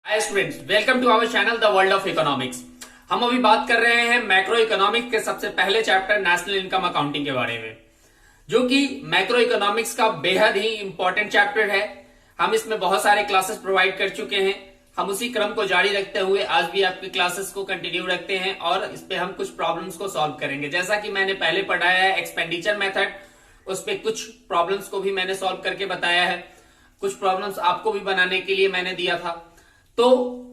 Hi students, welcome to our channel the world of economics. हम अभी बात कर रहे हैं मैक्रो इकोनॉमिक्स के सबसे पहले चैप्टर नेशनल इनकम अकाउंटिंग के बारे में, जो कि मैक्रो इकोनॉमिक्स का बेहद ही इंपॉर्टेंट चैप्टर है। हम इसमें बहुत सारे क्लासेस प्रोवाइड कर चुके हैं। हम उसी क्रम को जारी रखते हुए आज भी आपके क्लासेस को कंटिन्यू रखते हैं और इस पे हम कुछ प्रॉब्लम्स को सॉल्व करेंगे। जैसा कि मैंने पहले पढ़ाया है एक्सपेंडिचर मेथड, उस पे कुछ प्रॉब्लम्स को भी मैंने सॉल्व करके बताया है। कुछ प्रॉब्लम्स आपको भी बनाने के लिए मैंने दिया था। तो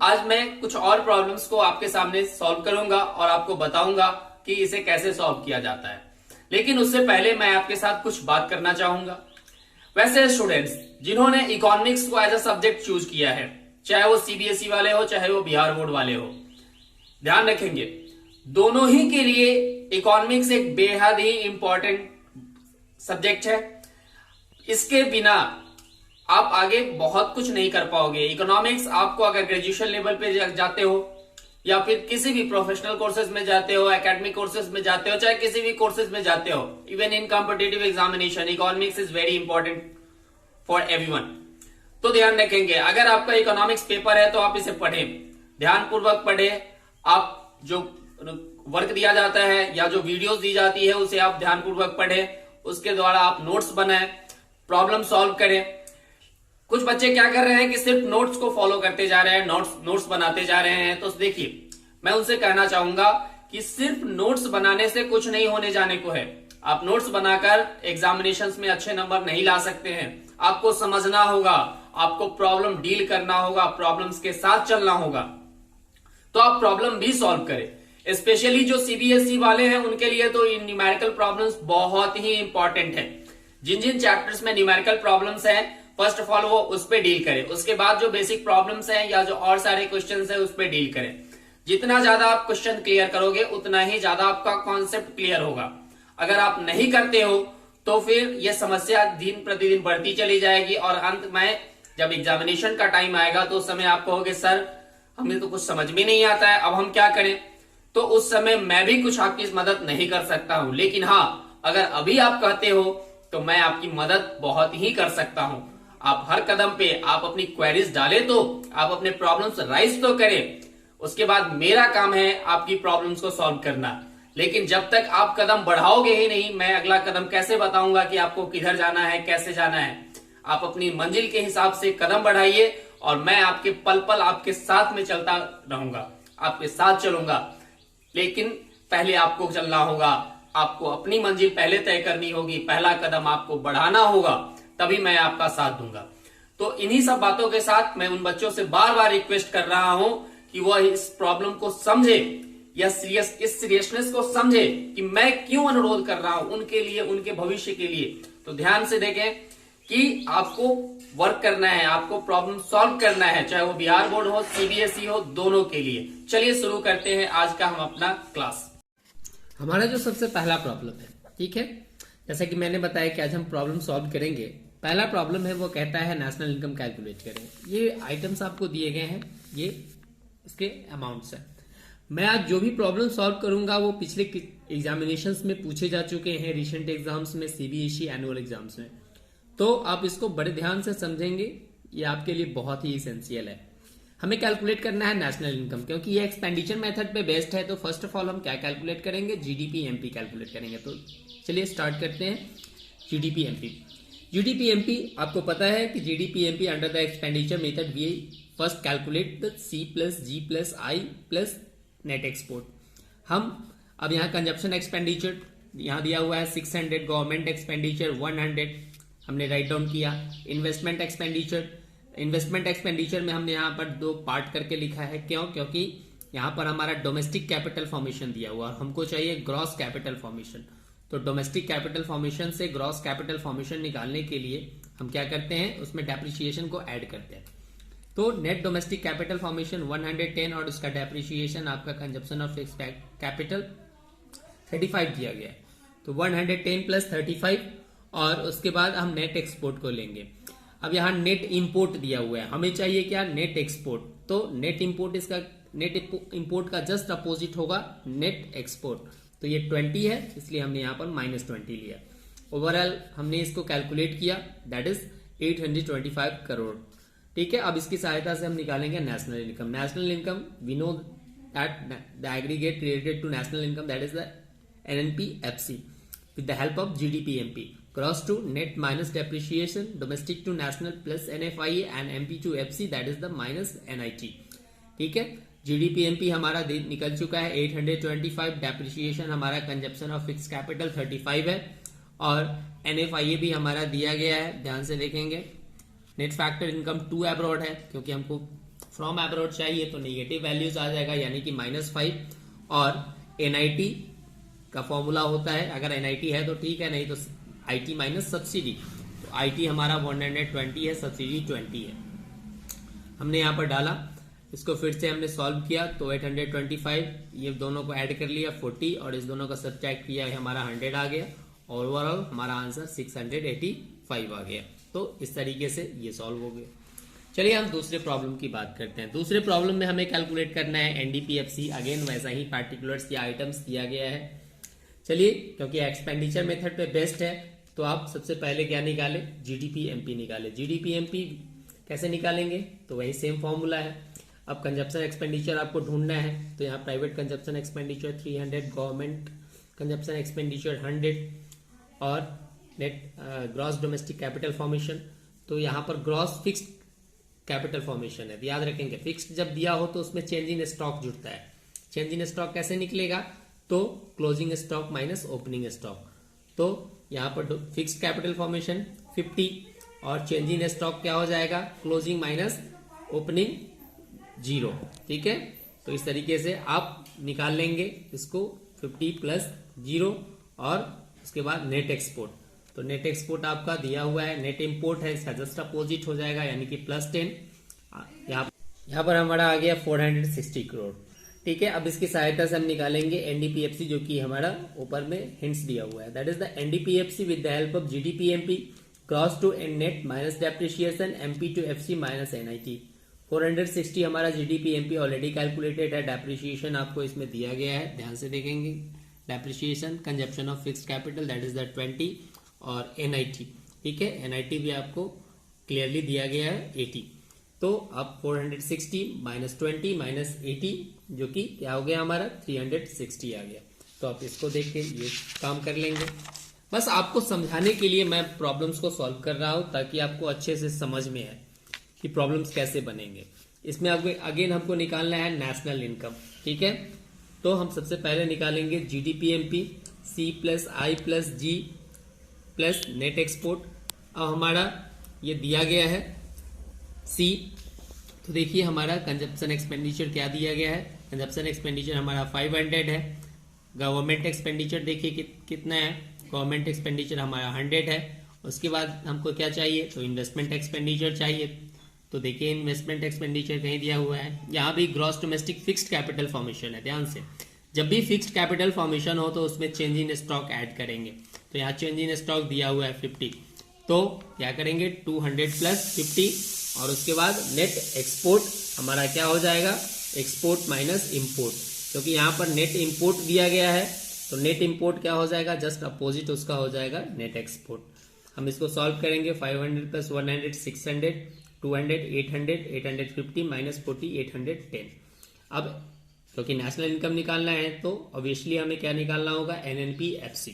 आज मैं कुछ और प्रॉब्लम्स को आपके सामने सॉल्व करूंगा और आपको बताऊंगा कि इसे कैसे सॉल्व किया जाता है। लेकिन उससे पहले मैं आपके साथ कुछ बात करना चाहूंगा। वैसे स्टूडेंट्स जिन्होंने इकोनॉमिक्स को एज अ सब्जेक्ट चूज किया है, चाहे वो सीबीएसई वाले हो चाहे वो बिहार बोर्ड वाले हो, ध्यान रखेंगे दोनों ही के लिए इकोनॉमिक्स एक बेहद ही इंपॉर्टेंट सब्जेक्ट है। इसके बिना आप आगे बहुत कुछ नहीं कर पाओगे। इकोनॉमिक्स आपको अगर ग्रेजुएशन लेवल पे जाते हो या फिर किसी भी प्रोफेशनल कोर्सेज में जाते हो, एकेडमिक कोर्सेज में जाते हो, चाहे किसी भी कोर्सेज में जाते हो, even in competitive examination, economics is very important for everyone. तो ध्यान रखेंगे, अगर आपका इकोनॉमिक्स पेपर है तो आप इसे पढ़ें, ध्यानपूर्वक पढ़ें। आप जो वर्क दिया जाता है या जो वीडियोस दी जाती है उसे आप ध्यानपूर्वक पढ़ें, उसके द्वारा आप नोट्स बनाएं, प्रॉब्लम सॉल्व करें। कुछ बच्चे क्या कर रहे हैं कि सिर्फ नोट्स को फॉलो करते जा रहे हैं, नोट्स बनाते जा रहे हैं। तो देखिए, मैं उनसे कहना चाहूंगा कि सिर्फ नोट्स बनाने से कुछ नहीं होने जाने को है। आप नोट्स बनाकर एग्जामिनेशंस में अच्छे नंबर नहीं ला सकते हैं। आपको समझना होगा, आपको प्रॉब्लम डील करना होगा, प्रॉब्लम्स के साथ चलना होगा, तो आप प्रॉब्लम भी सॉल्व करें। स्पेशली जो सीबीएसई वाले हैं उनके लिए तो न्यूमेरिकल प्रॉब्लम्स बहुत ही इंपॉर्टेंट है। जिन जिन चैप्टर्स में न्यूमेरिकल प्रॉब्लम्स हैं, फर्स्ट ऑफ ऑल वो उस पर डील करें। उसके बाद जो बेसिक प्रॉब्लम्स हैं या जो और सारे क्वेश्चंस हैं उस पर डील करें। जितना ज्यादा आप क्वेश्चन क्लियर करोगे उतना ही ज्यादा आपका कॉन्सेप्ट क्लियर होगा। अगर आप नहीं करते हो तो फिर यह समस्या दिन प्रतिदिन बढ़ती चली जाएगी और अंत में जब एग्जामिनेशन का टाइम आएगा तो उस समय आप कहोगे सर हमें तो कुछ समझ में नहीं आता है, अब हम क्या करें। तो उस समय मैं भी कुछ आपकी मदद नहीं कर सकता हूं। लेकिन हाँ, अगर अभी आप कहते हो तो मैं आपकी मदद बहुत ही कर सकता हूं। आप हर कदम पे आप अपनी क्वेरीज डालें, तो आप अपने प्रॉब्लम्स राइज तो करें, उसके बाद मेरा काम है आपकी प्रॉब्लम्स को सॉल्व करना। लेकिन जब तक आप कदम बढ़ाओगे ही नहीं, मैं अगला कदम कैसे बताऊंगा कि आपको किधर जाना है, कैसे जाना है। आप अपनी मंजिल के हिसाब से कदम बढ़ाइए और मैं आपके पल पल आपके साथ में चलता रहूंगा, आपके साथ चलूंगा। लेकिन पहले आपको चलना होगा, आपको अपनी मंजिल पहले तय करनी होगी, पहला कदम आपको बढ़ाना होगा, तभी मैं आपका साथ दूंगा। तो इन्हीं सब बातों के साथ मैं उन बच्चों से बार बार रिक्वेस्ट कर रहा हूं कि वह इस प्रॉब्लम को समझे या इस सीरियसनेस को समझे कि मैं क्यों अनुरोध कर रहा हूं उनके लिए, उनके भविष्य के लिए। तो ध्यान से देखें कि आपको वर्क करना है, आपको प्रॉब्लम सॉल्व करना है, चाहे वो बिहार बोर्ड हो, सीबीएसई हो, दोनों के लिए। चलिए शुरू करते हैं आज का हम अपना क्लास। हमारा जो सबसे पहला प्रॉब्लम है, ठीक है, जैसा कि मैंने बताया कि आज हम प्रॉब्लम सॉल्व करेंगे। पहला प्रॉब्लम है वो कहता है नेशनल इनकम कैलकुलेट करें। ये आइटम्स आपको दिए गए हैं, ये इसके अमाउंट्स हैं। मैं आज जो भी प्रॉब्लम सॉल्व करूंगा वो पिछले एग्जामिनेशंस में पूछे जा चुके हैं, रिसेंट एग्जाम्स में, सीबीएसई एनुअल एग्जाम्स में। तो आप इसको बड़े ध्यान से समझेंगे, ये आपके लिए बहुत ही इसेंशियल है। हमें कैलकुलेट करना है नेशनल इनकम, क्योंकि ये एक्सपेंडिचर मेथड पे बेस्ड है। तो फर्स्ट ऑफ ऑल हम क्या कैलकुलेट करेंगे, जीडीपी एमपी कैलकुलेट करेंगे। तो चलिए स्टार्ट करते हैं। जीडीपी एमपी आपको पता है कि GDP MP under the expenditure method we first calculate the C plus G plus I plus net export. हम अब यहाँ कंजप्शन एक्सपेंडिचर यहाँ दिया हुआ है 600, गवर्नमेंट एक्सपेंडिचर 100 हमने राइट डाउन किया। इन्वेस्टमेंट एक्सपेंडिचर में हमने यहाँ पर दो पार्ट करके लिखा है। क्यों? क्योंकि यहाँ पर हमारा डोमेस्टिक कैपिटल फॉर्मेशन दिया हुआ, हमको चाहिए ग्रॉस कैपिटल फॉर्मेशन। तो डोमेस्टिक कैपिटल फॉर्मेशन से ग्रॉस कैपिटल फॉर्मेशन निकालने के लिए हम क्या करते हैं, उसमें डेप्रिसिएशन को ऐड करते हैं। तो नेट डोमेस्टिक कैपिटल फॉर्मेशन 110 और उसका डेप्रिसिएशन आपका कंजप्शन ऑफ फिक्स्ड कैपिटल 35 दिया गया है। तो 110 प्लस 35 और उसके बाद हम नेट एक्सपोर्ट को लेंगे। अब यहाँ नेट इंपोर्ट दिया हुआ है, हमें चाहिए क्या, नेट एक्सपोर्ट। तो नेट इंपोर्ट का जस्ट अपोजिट होगा नेट एक्सपोर्ट। तो ये 20 है, इसलिए हमने यहाँ पर -20 लिया। ओवरऑल हमने इसको कैलकुलेट किया, दैट इज 825 करोड़। ठीक है। अब इसकी सहायता से हम निकालेंगे national income. National income we know that the aggregate related to national income that is the NNP-FC with the help of GDP-MP. Gross to net minus depreciation, domestic to national plus NFIA and MP to FC that is the minus NIT. ठीक है। GDP-MP हमारा निकल चुका है 825, depreciation हमारा consumption of fix capital 35 है और NFIA भी हमारा दिया गया है, ध्यान से देखेंगे। Net factor income to abroad है क्योंकि हमको फ्रॉम अब्रॉड चाहिए तो नेगेटिव वैल्यूज आ जाएगा यानी कि -5 और NIT का फॉर्मूला होता है, अगर NIT है तो ठीक है, नहीं तो IT माइनस सब्सिडी। तो IT हमारा 120 है, सब्सिडी 20 है। हमने यहाँ पर डाला, इसको फिर से हमने सॉल्व किया तो 825 ये दोनों को ऐड कर लिया 40 और इस दोनों का सब्ट्रैक्ट किया है हमारा 100 आ गया। ओवरऑल हमारा आंसर 685 आ गया। तो इस तरीके से ये सॉल्व हो गया। चलिए हम दूसरे प्रॉब्लम की बात करते हैं। दूसरे प्रॉब्लम में हमें कैलकुलेट करना है NDP-FC। अगेन वैसा ही पार्टिकुलर्स या आइटम्स दिया गया है। चलिए क्योंकि एक्सपेंडिचर मेथड पे बेस्ट है तो आप सबसे पहले क्या निकाले, GDP-MP निकाले। GDP-MP कैसे निकालेंगे, तो वही सेम फॉर्मूला है। अब कंजप्शन एक्सपेंडिचर आपको ढूंढना है तो यहाँ private consumption expenditure 300, government consumption expenditure 100 और net gross domestic capital formation. तो यहाँ पर ग्रॉस फिक्स्ड कैपिटल फॉर्मेशन है, याद रखेंगे। फिक्स्ड जब दिया हो तो उसमें चेंज इन स्टॉक जुड़ता है। चेंज इन स्टॉक कैसे निकलेगा, तो closing stock minus opening stock. तो यहाँ पर फिक्स्ड कैपिटल फॉर्मेशन 50 और चेंज इन स्टॉक क्या हो जाएगा, क्लोजिंग माइनस ओपनिंग 0। ठीक है, तो इस तरीके से आप निकाल लेंगे इसको 50 प्लस 0 और उसके बाद नेट एक्सपोर्ट। तो नेट एक्सपोर्ट आपका दिया हुआ है, नेट इंपोर्ट है, इसका जस्ट अपोजिट हो जाएगा यानी कि +10। यहाँ पर हमारा आ गया 460 करोड़। ठीक है, अब इसकी सहायता से हम निकालेंगे NDP-FC जो कि हमारा ऊपर में हिंट्स दिया हुआ है। That is the NDP-FC with the help of GDP-MP gross to net minus depreciation MP to FC minus NIT। 460 हमारा GDP-MP ऑलरेडी कैलकुलेटेड है। डेप्रिसिएशन आपको इसमें दिया गया है, ध्यान से देखेंगे। Depreciation consumption of fixed capital that is the 20 और NIT। ठीक है, NIT भी आपको क्लियरली दिया गया है 80। तो अब 460 माइनस 20 माइनस 80 जो कि क्या हो गया हमारा 360 आ गया। तो आप इसको देख के ये काम कर लेंगे। बस आपको समझाने के लिए मैं प्रॉब्लम्स को सॉल्व कर रहा हूं ताकि आपको अच्छे से समझ में आए कि प्रॉब्लम्स कैसे बनेंगे। इसमें अगेन हमको निकालना है नेशनल इनकम। ठीक है, तो हम सबसे पहले निकालेंगे GDP-MP C plus I plus G plus net export. अब हमारा ये दिया गया है C। तो देखिए हमारा कंजप्शन एक्सपेंडिचर क्या दिया गया है, कंजप्शन एक्सपेंडिचर हमारा 500 है। गवर्नमेंट एक्सपेंडिचर देखिए कितना है, गवर्नमेंट एक्सपेंडिचर हमारा 100 है। उसके बाद हमको क्या चाहिए, तो इन्वेस्टमेंट एक्सपेंडिचर चाहिए। तो देखिए इन्वेस्टमेंट एक्सपेंडिचर कहीं दिया हुआ है, यहाँ भी gross domestic fixed capital formation है। ध्यान से, जब भी फिक्स्ड कैपिटल फॉर्मेशन हो तो उसमें चेंज इन स्टॉक ऐड करेंगे। तो यहाँ चेंज इन स्टॉक दिया हुआ है 50, तो क्या करेंगे 200 प्लस 50 और उसके बाद नेट एक्सपोर्ट हमारा क्या हो जाएगा, एक्सपोर्ट माइनस इंपोर्ट। क्योंकि यहाँ पर नेट इंपोर्ट दिया गया है तो नेट इंपोर्ट क्या हो जाएगा, जस्ट अपोजिट उसका हो जाएगा नेट एक्सपोर्ट। हम इसको सॉल्व करेंगे 500 प्लस 100 600 200 800 850 माइनस 40 810। अब क्योंकि नेशनल इनकम निकालना है तो ऑब्वियसली हमें क्या निकालना होगा, NNP-FC।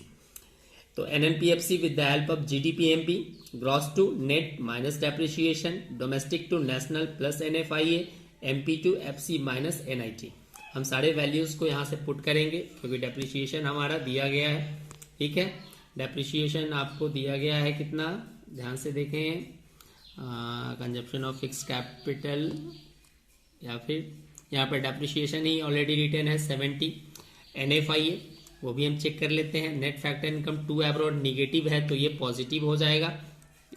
तो NNP-FC with the help of GDP-MP gross to net minus depreciation, domestic to national plus NFIA, MP to FC minus NIT। हम सारे वैल्यूज को यहाँ से पुट करेंगे क्योंकि डेप्रिसिएशन हमारा दिया गया है। ठीक है, डेप्रिसिएशन आपको दिया गया है कितना, ध्यान से देखें, कंजप्शन ऑफ फिक्स कैपिटल या फिर यहाँ पर डेप्रिसिएशन ही ऑलरेडी रिटर्न है 70। NFIA वो भी हम चेक कर लेते हैं। Net factor income to abroad negative है तो ये पॉजिटिव हो जाएगा,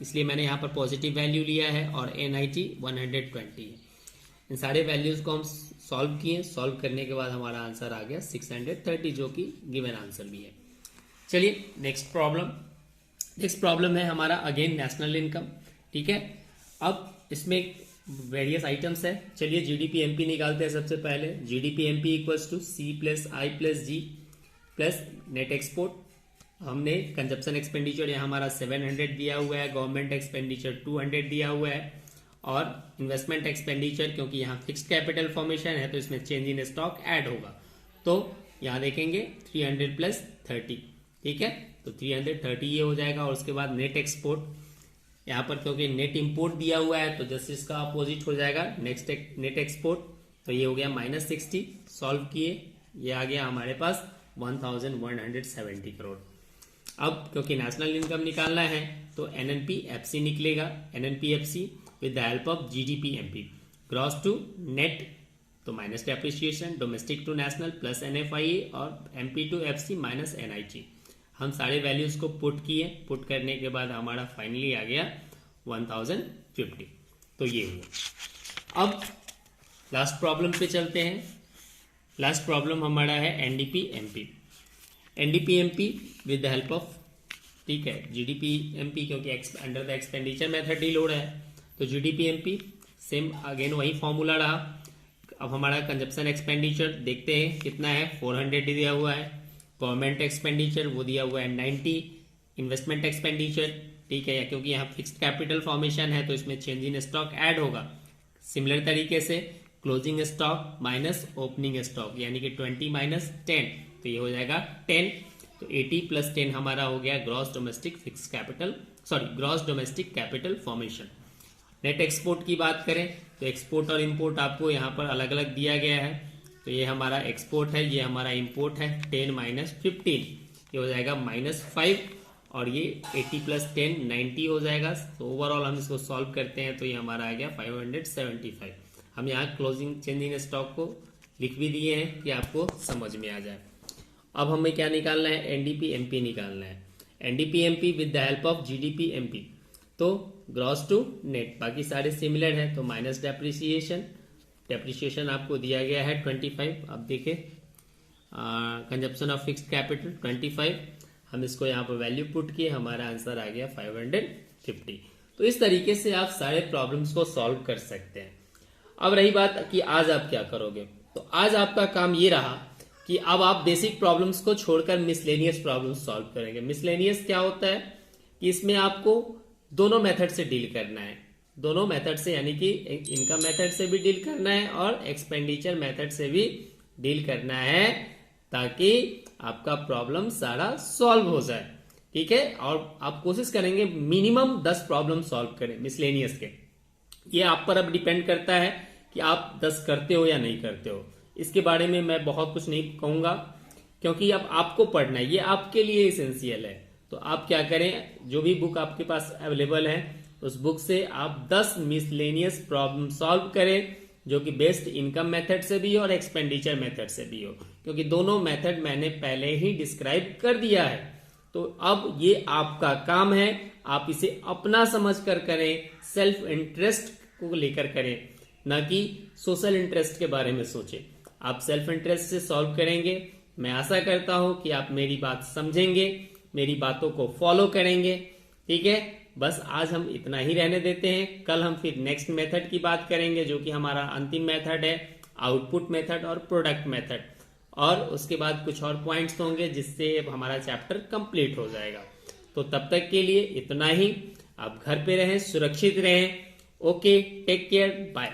इसलिए मैंने यहाँ पर पॉजिटिव वैल्यू लिया है। और NIT 120 है। इन सारे वैल्यूज को हम सॉल्व किए, सॉल्व करने के बाद हमारा आंसर आ गया 630 जो कि गिवन आंसर भी है। चलिए नेक्स्ट प्रॉब्लम है हमारा अगेन नेशनल इनकम। ठीक है, अब इसमें वेरियस आइटम्स है। चलिए GDP-MP निकालते हैं सबसे पहले। GDP-MP equals to C plus I plus G plus net export. हमने कंजप्शन एक्सपेंडिचर यहाँ हमारा 700 दिया हुआ है, गवर्नमेंट एक्सपेंडिचर 200 दिया हुआ है और इन्वेस्टमेंट एक्सपेंडिचर, क्योंकि यहाँ फिक्स्ड कैपिटल फॉर्मेशन है तो इसमें चेंज इन स्टॉक ऐड होगा, तो यहाँ देखेंगे 300 प्लस 30, ठीक है, तो 330 ये हो जाएगा। और उसके बाद नेट एक्सपोर्ट, यहाँ पर क्योंकि नेट इंपोर्ट दिया हुआ है तो जस्ट इसका अपोजिट हो जाएगा नेट एक्सपोर्ट, तो ये हो गया -60। सॉल्व किए, ये आ गया हमारे पास 1170 करोड़। अब क्योंकि नेशनल इनकम निकालना है तो NNP-FC निकलेगा, NNP-FC with the help of GDP-MP, gross to net तो minus depreciation, domestic to national plus NFIA और MP to FC minus NIG। हम सारे वैल्यूज को पुट किए, पुट करने के बाद हमारा फाइनली आ गया 1050, तो ये हुआ। अब लास्ट प्रॉब्लम पे चलते हैं। लास्ट प्रॉब्लम हमारा है NDP-MP with the help of, ठीक है, GDP-MP, क्योंकि under the expenditure method deal हो रहा है तो GDP-MP सेम अगेन वही फॉर्मूला रहा। अब हमारा कंजप्शन एक्सपेंडिचर देखते हैं कितना है, 400 दिया हुआ है। गवर्नमेंट एक्सपेंडिचर वो दिया हुआ है 90। इन्वेस्टमेंट एक्सपेंडिचर, ठीक है, क्योंकि यहाँ फिक्स्ड कैपिटल फॉर्मेशन है तो इसमें चेंज इन स्टॉक ऐड होगा। सिमिलर तरीके से closing stock minus opening stock, यानी कि 20 माइनस 10, तो ये हो जाएगा 10। तो 80 प्लस 10 हमारा हो गया gross domestic fix capital, gross domestic capital formation. Net export की बात करें तो एक्सपोर्ट और इंपोर्ट आपको यहाँ पर अलग अलग दिया गया है, तो ये हमारा एक्सपोर्ट है, ये हमारा इंपोर्ट है। 10 माइनस 15 ये हो जाएगा -5, और ये 80 प्लस 10 90 हो जाएगा। तो ओवरऑल हम इसको सॉल्व करते हैं तो ये हमारा आ गया 575। हम यहाँ क्लोजिंग चेंजिंग स्टॉक को लिख भी दिए हैं कि आपको समझ में आ जाए। अब हमें क्या निकालना है, NDP-MP निकालना है। NDP-MP with the help of GDP-MP, तो ग्रॉस टू नेट, बाकी सारे सिमिलर हैं, तो माइनस डेप्रिसिएशन आपको दिया गया है 25। अब देखें कंजप्शन ऑफ फिक्स्ड कैपिटल 25, हम इसको यहाँ पर वैल्यू पुट किए, हमारा आंसर आ गया 550। तो इस तरीके से आप सारे प्रॉब्लम्स को सॉल्व कर सकते हैं। अब रही बात कि आज आप क्या करोगे, तो आज आपका काम ये रहा कि अब आप बेसिक प्रॉब्लम्स को छोड़कर मिसलेनियस प्रॉब्लम्स सॉल्व करेंगे। मिसलेनियस क्या होता है कि इसमें आपको दोनों मेथड से डील करना है, दोनों मेथड से, यानी कि इनकम मेथड से भी डील करना है और एक्सपेंडिचर मेथड से भी डील करना है, ताकि आपका प्रॉब्लम सारा सॉल्व हो जाए, ठीक है। और आप कोशिश करेंगे मिनिमम 10 प्रॉब्लम सॉल्व करें मिसलेनियस के। ये आप पर अब डिपेंड करता है कि आप 10 करते हो या नहीं करते हो। इसके बारे में मैं बहुत कुछ नहीं कहूंगा, क्योंकि अब आपको पढ़ना है, ये आपके लिए एसेंशियल है। तो आप क्या करें, जो भी बुक आपके पास अवेलेबल है उस बुक से आप 10 मिसलेनियस प्रॉब्लम सॉल्व करें, जो कि बेस्ड इनकम मेथड से भी और एक्सपेंडिचर मेथड से भी हो, क्योंकि दोनों मेथड मैंने पहले ही डिस्क्राइब कर दिया है। तो अब ये आपका काम है, आप इसे अपना समझकर करें, सेल्फ इंटरेस्ट को लेकर करें, ना कि सोशल इंटरेस्ट के बारे में सोचें। आप सेल्फ इंटरेस्ट से सॉल्व करेंगे। मैं आशा करता हूं कि आप मेरी बात समझेंगे, मेरी बातों को फॉलो करेंगे, ठीक है। बस आज हम इतना ही रहने देते हैं। कल हम फिर नेक्स्ट मेथड की बात करेंगे, जो कि हमारा अंतिम मेथड है, आउटपुट मेथड और प्रोडक्ट मेथड, और उसके बाद कुछ और पॉइंट्स होंगे जिससे हमारा चैप्टर कंप्लीट हो जाएगा। तो तब तक के लिए इतना ही। आप घर पे रहें, सुरक्षित रहें। Okay, take care, bye.